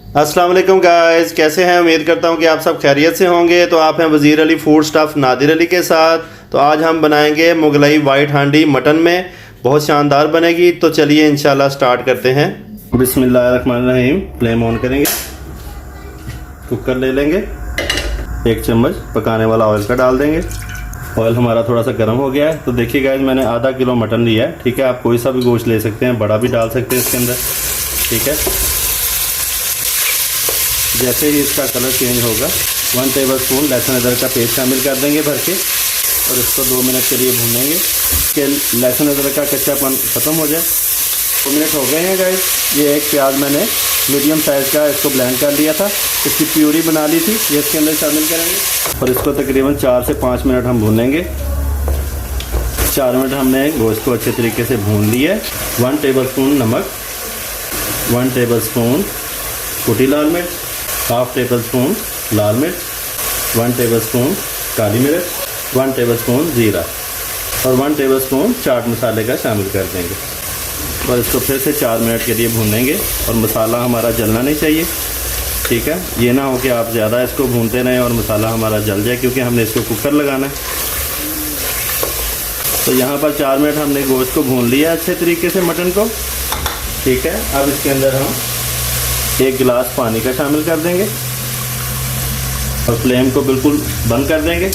अस्सलाम वालेकुम गाइस, कैसे हैं? उम्मीद करता हूं कि आप सब खैरियत से होंगे। तो आप हैं वज़ीर अली फूड स्टफ नादिर अली के साथ। तो आज हम बनाएंगे मुगलई वाइट हांडी मटन में, बहुत शानदार बनेगी। तो चलिए इंशाल्लाह स्टार्ट करते हैं। बिस्मिल्लाहिर्रहमानिर्रहीम। फ्लेम ऑन करेंगे, कुकर ले लेंगे, 1 चम्मच पकाने वाला ऑयल का डाल देंगे। ऑयल हमारा थोड़ा सा गर्म हो गया है। तो देखिए गाइस, मैंने आधा किलो मटन लिया है, ठीक है। आप कोई सा भी गोश्त ले सकते हैं, बड़ा भी डाल सकते हैं इसके अंदर, ठीक है। जैसे ही इसका कलर चेंज होगा 1 टेबलस्पून लहसुन अदरक का पेस्ट शामिल कर देंगे भर के, और इसको 2 मिनट के लिए भूनेंगे कि लहसुन अदरक का कच्चापन ख़त्म हो जाए। 2 मिनट हो गए हैं गाइस। ये एक प्याज मैंने मीडियम साइज़ का इसको ब्लेंड कर लिया था, इसकी प्यूरी बना ली थी, ये इसके अंदर शामिल करेंगे और इसको तकरीबन 4 से 5 मिनट हम भूनेंगे। 4 मिनट हमने गोश्त को अच्छे तरीके से भून लिया है। 1 टेबलस्पून नमक, 1 टेबलस्पून कुटी लाल मिर्च, 1/2 टेबलस्पून लाल मिर्च, 1 टेबलस्पून काली मिर्च, 1 टेबलस्पून ज़ीरा और 1 टेबलस्पून चाट मसाले का शामिल कर देंगे और इसको फिर से 4 मिनट के लिए भूनेंगे। और मसाला हमारा जलना नहीं चाहिए, ठीक है। ये ना हो कि आप ज़्यादा इसको भूनते रहें और मसाला हमारा जल जाए, क्योंकि हमने इसको कुकर लगाना है। तो यहाँ पर 4 मिनट हमने गोश्त को भून लिया अच्छे तरीके से, मटन को, ठीक है। अब इसके अंदर हम 1 गिलास पानी का शामिल कर देंगे और फ्लेम को बिल्कुल बंद कर देंगे।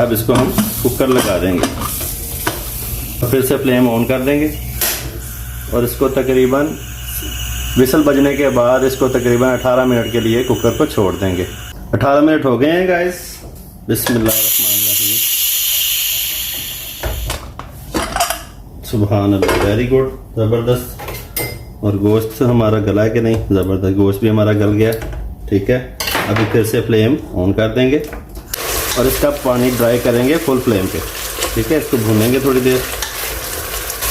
अब इसको हम कुकर लगा देंगे और फिर से फ्लेम ऑन कर देंगे और इसको तकरीबन विसल बजने के बाद इसको तकरीबन 18 मिनट के लिए कुकर को छोड़ देंगे। 18 मिनट हो गए हैं गाइस। बिस्मिल्लाहिर्रहमानिर्रहीम। सुभान अल्लाह, वेरी गुड, ज़बरदस्त। और गोश्त हमारा गला है कि नहीं? ज़बरदस्त, गोश्त भी हमारा गल गया, ठीक है। अभी फिर से फ्लेम ऑन कर देंगे और इसका पानी ड्राई करेंगे फुल फ्लेम पे, ठीक है। इसको भूनेंगे थोड़ी देर।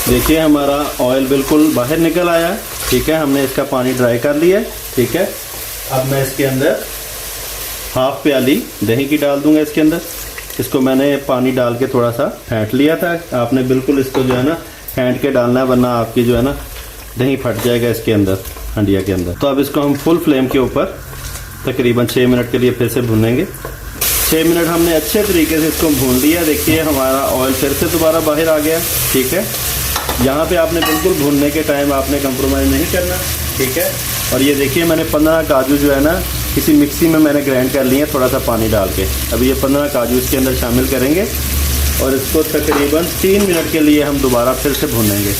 देखिए हमारा ऑयल बिल्कुल बाहर निकल आया है, ठीक है। हमने इसका पानी ड्राई कर लिया है, ठीक है। अब मैं इसके अंदर 1/2 प्याली दही की डाल दूंगा इसके अंदर। इसको मैंने पानी डाल के थोड़ा सा फेंट लिया था। आपने बिल्कुल इसको जो है ना फेंट के डालना है, वरना आपकी जो है ना दही फट जाएगा इसके अंदर, हंडिया के अंदर। तो अब इसको हम फुल फ्लेम के ऊपर तकरीबन 6 मिनट के लिए फिर से भूनेंगे। 6 मिनट हमने अच्छे तरीके से इसको भून लिया। देखिए हमारा ऑयल फिर से दोबारा बाहर आ गया, ठीक है। यहाँ पे आपने बिल्कुल भूनने के टाइम आपने कंप्रोमाइज़ नहीं करना, ठीक है। और ये देखिए मैंने 15 काजू जो है ना किसी मिक्सी में मैंने ग्राइंड कर लिए थोड़ा सा पानी डाल के। अब ये 15 काजू इसके अंदर शामिल करेंगे और इसको तकरीबन 3 मिनट के लिए हम दोबारा फिर से भूनेंगे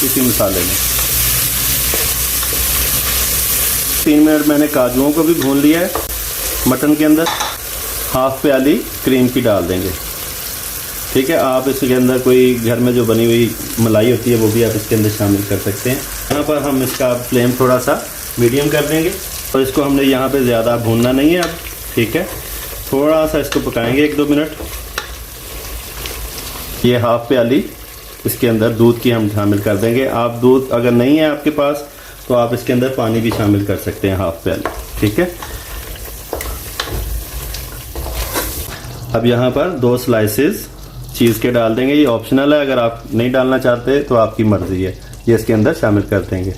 इसी मसाले में। 3 मिनट मैंने काजुओं को भी भून लिया है। मटन के अंदर 1/2 प्याली क्रीम की डाल देंगे, ठीक है। आप इसके अंदर कोई घर में जो बनी हुई मलाई होती है वो भी आप इसके अंदर शामिल कर सकते हैं। यहाँ पर हम इसका फ्लेम थोड़ा सा मीडियम कर देंगे और इसको हमने यहाँ पे ज़्यादा भूनना नहीं है अब, ठीक है। थोड़ा सा इसको पकाएंगे 1-2 मिनट। ये 1/2 प्याली इसके अंदर दूध की हम शामिल कर देंगे। आप दूध अगर नहीं है आपके पास तो आप इसके अंदर पानी भी शामिल कर सकते हैं 1/2 प्याली, ठीक है। अब यहाँ पर 2 स्लाइसेस चीज़ के डाल देंगे। ये ऑप्शनल है, अगर आप नहीं डालना चाहते तो आपकी मर्जी है। ये इसके अंदर शामिल कर देंगे।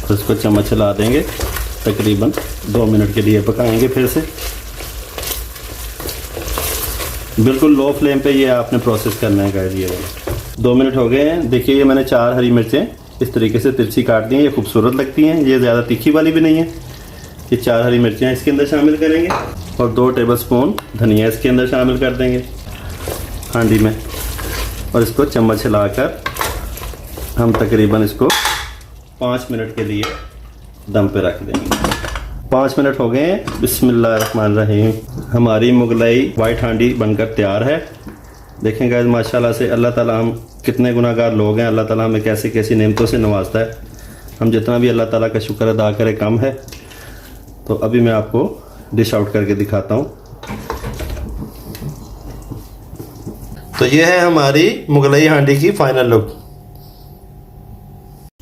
तो इसको चम्मच हिला देंगे, तकरीबन 2 मिनट के लिए पकाएंगे फिर से। बिल्कुल लो फ्लेम पे ये आपने प्रोसेस करना है गाइस। ये 2 मिनट हो गए हैं। देखिए ये मैंने 4 हरी मिर्चें इस तरीके से तिरछी काट दी हैं। ये खूबसूरत लगती हैं, ये ज़्यादा तीखी वाली भी नहीं है। ये 4 हरी मिर्चें इसके अंदर शामिल करेंगे और 2 टेबलस्पून धनिया इसके अंदर शामिल कर देंगे हांडी में और इसको चम्मच हिलाकर हम तकरीबन इसको 5 मिनट के लिए दम पे रख देंगे। 5 मिनट हो गए हैं। बिस्मिल्लाहिर्रहमानिर्रहीम। हमारी मुगलई वाइट हांडी बनकर तैयार है। देखें गाइस, माशाल्लाह से अल्लाह ताला, हम कितने गुनाहगार लोग हैं, अल्लाह ताला हमें कैसी कैसी नेमतों से नवाजता है। हम जितना भी अल्लाह ताला का शुक्र अदा करें कम है। तो अभी मैं आपको डिश आउट करके दिखाता हूँ। तो ये है हमारी मुगलई हांडी की फाइनल लुक।